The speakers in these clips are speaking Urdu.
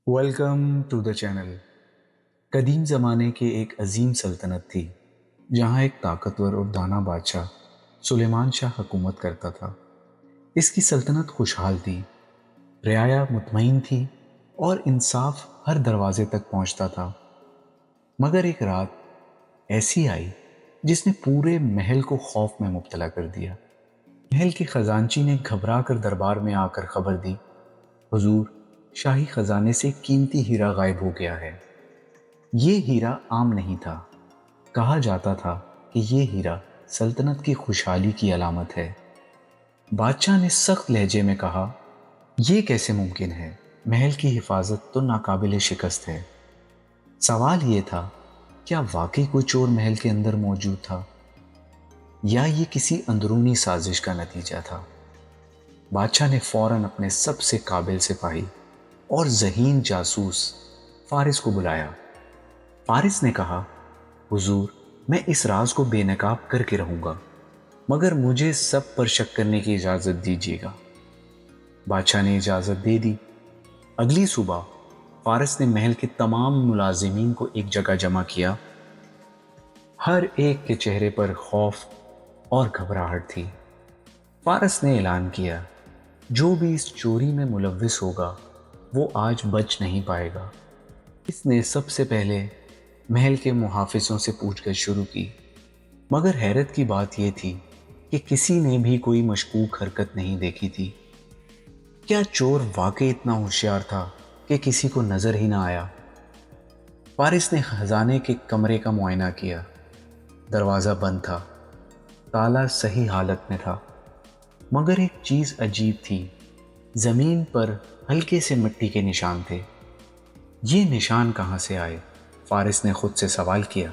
Welcome to the channel. قدیم زمانے کی ایک عظیم سلطنت تھی جہاں ایک طاقتور اور دانا بادشاہ سلیمان شاہ حکومت کرتا تھا۔ اس کی سلطنت خوشحال تھی، رعایا مطمئن تھی اور انصاف ہر دروازے تک پہنچتا تھا۔ مگر ایک رات ایسی آئی جس نے پورے محل کو خوف میں مبتلا کر دیا۔ محل کے خزانچی نے گھبرا کر دربار میں آ کر خبر دی، حضور، شاہی خزانے سے قیمتی ہیرا غائب ہو گیا ہے۔ یہ ہیرا عام نہیں تھا، کہا جاتا تھا کہ یہ ہیرا سلطنت کی خوشحالی کی علامت ہے۔ بادشاہ نے سخت لہجے میں کہا، یہ کیسے ممکن ہے؟ محل کی حفاظت تو ناقابل شکست ہے۔ سوال یہ تھا، کیا واقعی کوئی چور محل کے اندر موجود تھا یا یہ کسی اندرونی سازش کا نتیجہ تھا؟ بادشاہ نے فوراً اپنے سب سے قابل سپاہی اور ذہین جاسوس فارس کو بلایا۔ فارس نے کہا، حضور، میں اس راز کو بے نقاب کر کے رہوں گا، مگر مجھے سب پر شک کرنے کی اجازت دیجیے گا۔ بادشاہ نے اجازت دے دی۔ اگلی صبح فارس نے محل کے تمام ملازمین کو ایک جگہ جمع کیا۔ ہر ایک کے چہرے پر خوف اور گھبراہٹ تھی۔ فارس نے اعلان کیا، جو بھی اس چوری میں ملوث ہوگا وہ آج بچ نہیں پائے گا۔ اس نے سب سے پہلے محل کے محافظوں سے پوچھ گچھ شروع کی، مگر حیرت کی بات یہ تھی کہ کسی نے بھی کوئی مشکوک حرکت نہیں دیکھی تھی۔ کیا چور واقعی اتنا ہوشیار تھا کہ کسی کو نظر ہی نہ آیا؟ فارس نے خزانے کے کمرے کا معائنہ کیا۔ دروازہ بند تھا، تالا صحیح حالت میں تھا، مگر ایک چیز عجیب تھی، زمین پر ہلکے سے مٹی کے نشان تھے۔ یہ نشان کہاں سے آئے؟ فارس نے خود سے سوال کیا۔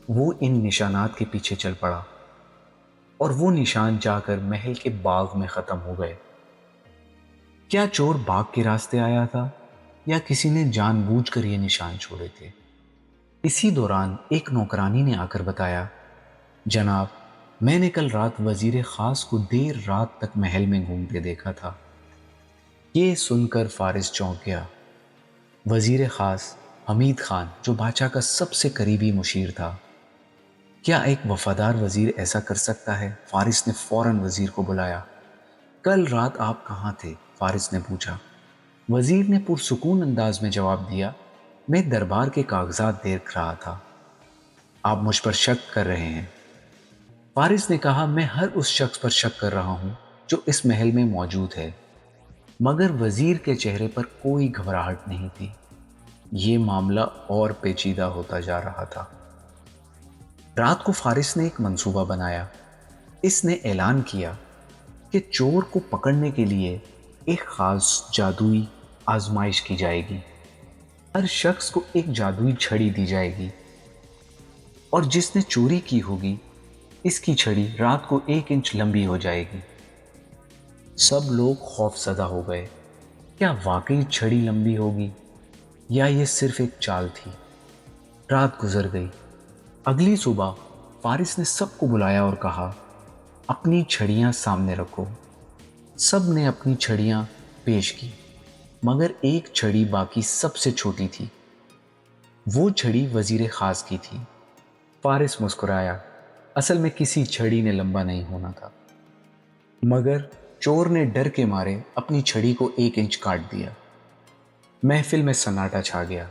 وہ ان نشانات کے پیچھے چل پڑا اور وہ نشان جا کر محل کے باغ میں ختم ہو گئے۔ کیا چور باغ کے راستے آیا تھا یا کسی نے جان بوجھ کر یہ نشان چھوڑے تھے؟ اسی دوران ایک نوکرانی نے آ کر بتایا، جناب، میں نے کل رات وزیر خاص کو دیر رات تک محل میں گھومتے دیکھا تھا۔ یہ سن کر فارس چونک گیا۔ وزیر خاص حمید خان، جو بادشاہ کا سب سے قریبی مشیر تھا، کیا ایک وفادار وزیر ایسا کر سکتا ہے؟ فارس نے فوراً وزیر کو بلایا۔ کل رات آپ کہاں تھے؟ فارس نے پوچھا۔ وزیر نے پرسکون انداز میں جواب دیا، میں دربار کے کاغذات دیکھ رہا تھا۔ آپ مجھ پر شک کر رہے ہیں؟ فارس نے کہا، میں ہر اس شخص پر شک کر رہا ہوں جو اس محل میں موجود ہے۔ مگر وزیر کے چہرے پر کوئی گھبراہٹ نہیں تھی۔ یہ معاملہ اور پیچیدہ ہوتا جا رہا تھا۔ رات کو فارس نے ایک منصوبہ بنایا۔ اس نے اعلان کیا کہ چور کو پکڑنے کے لیے ایک خاص جادوئی آزمائش کی جائے گی۔ ہر شخص کو ایک جادوئی چھڑی دی جائے گی اور جس نے چوری کی ہوگی اس کی چھڑی رات کو 1 انچ لمبی ہو جائے گی۔ سب لوگ خوف زدہ ہو گئے۔ کیا واقعی چھڑی لمبی ہوگی یا یہ صرف ایک چال تھی؟ رات گزر گئی۔ اگلی صبح فارس نے سب کو بلایا اور کہا، اپنی چھڑیاں سامنے رکھو۔ سب نے اپنی چھڑیاں پیش کی، مگر ایک چھڑی باقی سب سے چھوٹی تھی۔ وہ چھڑی وزیر خاص کی تھی۔ فارس مسکرایا، اصل میں کسی چھڑی نے لمبا نہیں ہونا تھا، مگر چور نے ڈر کے مارے اپنی چھڑی کو 1 انچ کاٹ دیا۔ محفل میں سناٹا چھا گیا۔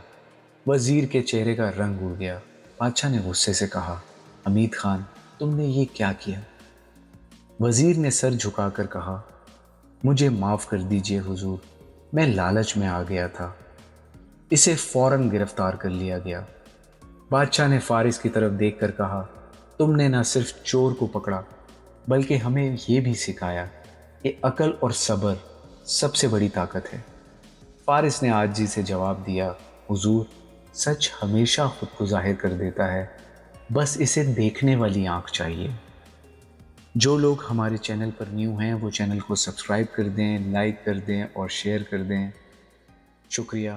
وزیر کے چہرے کا رنگ اڑ گیا۔ بادشاہ نے غصے سے کہا، حمید خان، تم نے یہ کیا کیا؟ وزیر نے سر جھکا کر کہا، مجھے معاف کر دیجئے حضور، میں لالچ میں آ گیا تھا۔ اسے فوراً گرفتار کر لیا گیا۔ بادشاہ نے فارس کی طرف دیکھ کر کہا، تم نے نہ صرف چور کو پکڑا بلکہ ہمیں یہ بھی سکھایا کہ عقل اور صبر سب سے بڑی طاقت ہے۔ فارس نے عاجزی سے جواب دیا، حضور، سچ ہمیشہ خود کو ظاہر کر دیتا ہے، بس اسے دیکھنے والی آنکھ چاہیے۔ جو لوگ ہمارے چینل پر نیو ہیں وہ چینل کو سبسکرائب کر دیں، لائک کر دیں اور شیئر کر دیں۔ شکریہ۔